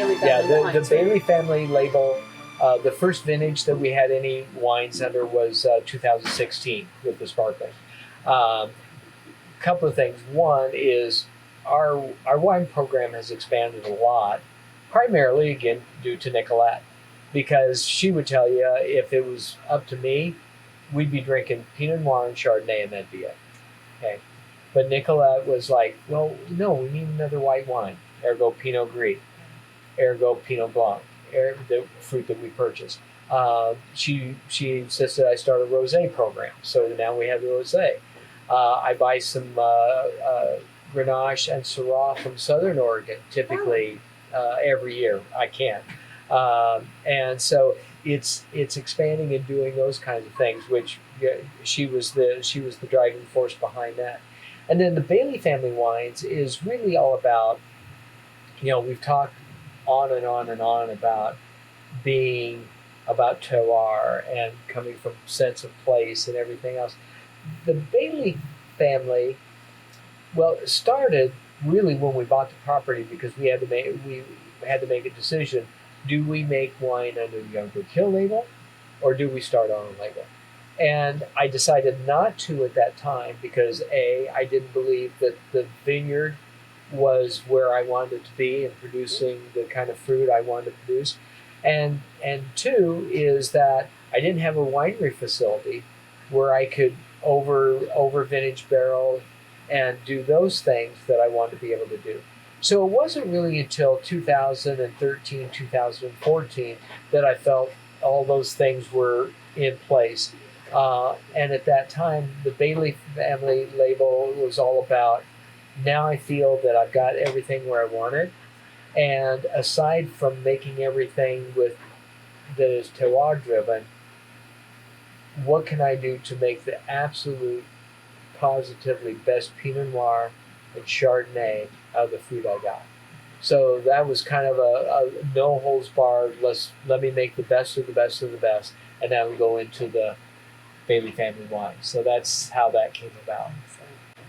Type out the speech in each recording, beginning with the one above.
Bailey Family the wines, Bailey right? Family label. The first vintage that we had any wines under was 2016 with the sparkling. Couple of things. One is our wine program has expanded a lot, primarily again due to Nicolette, because she would tell you if it was up to me, we'd be drinking Pinot Noir and Chardonnay and that'd be it. Okay, but Nicolette was like, well, no, we need another white wine. Ergo Pinot Gris, ergo Pinot Blanc, the fruit that we purchased. She insisted I start a Rosé program, so now we have the Rosé. I buy some Grenache and Syrah from Southern Oregon, typically every year. I can, and so it's expanding and doing those kinds of things. Which she was the driving force behind that. And then the Bailey Family Wines is really all about, we've talked on and on and on about being about terroir and coming from sense of place and everything else. The Bailey family, well, it started really when we bought the property because we had to make a decision: do we make wine under the Youngberg Hill label, or do we start our own label? And I decided not to at that time because I didn't believe that the vineyard was where I wanted it to be and producing the kind of fruit I wanted to produce, and two is that I didn't have a winery facility where I could over vintage barrel and do those things that I wanted to be able to do. So it wasn't really until 2013, 2014 that I felt all those things were in place. And at that time, the Bailey Family label was all about, now I feel that I've got everything where I want it. And aside from making everything that is terroir driven, what can I do to make the absolute, positively best Pinot Noir and Chardonnay out of the fruit I got? So that was kind of a no holds barred. Let me make the best of the best of the best, and now we go into the Bailey Family wine. So that's how that came about.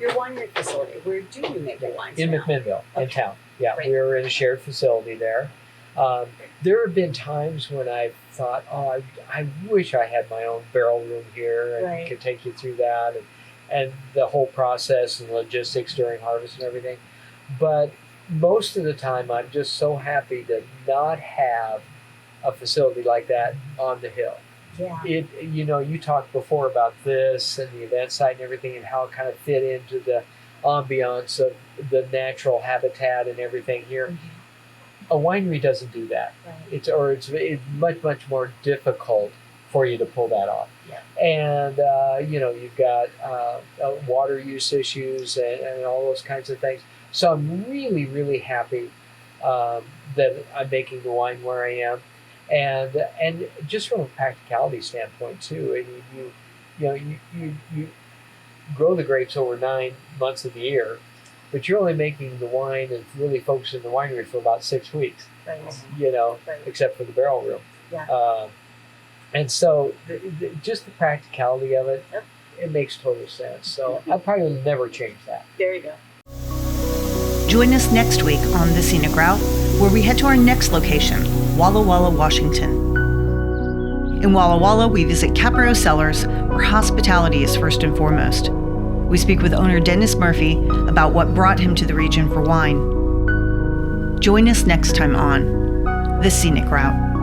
Your winery facility, where do you make your wines In now? McMinnville, in town. Yeah, Great. we were in a shared facility there. There have been times when I've thought, I wish I had my own barrel room here and Right. could take you through that and the whole process and logistics during harvest and everything. But most of the time, I'm just so happy to not have a facility like that on the hill. Yeah. You talked before about this and the event site and everything and how it kind of fit into the ambiance of the natural habitat and everything here. Mm-hmm. A winery doesn't do that. Right. It's much more difficult for you to pull that off. Yeah. And you've got water use issues and all those kinds of things. So I'm really, really happy that I'm making the wine where I am, and just from a practicality standpoint too. And you grow the grapes over 9 months of the year, but you're only making the wine and really focusing the winery for about 6 weeks. Right. Right. Except for the barrel room. Yeah. And so just the practicality of it, Yep. it makes total sense. So I probably will never change that. There you go. Join us next week on The Scenic Route, where we head to our next location, Walla Walla, Washington. In Walla Walla, we visit Caprio Cellars, where hospitality is first and foremost. We speak with owner Dennis Murphy about what brought him to the region for wine. Join us next time on The Scenic Route.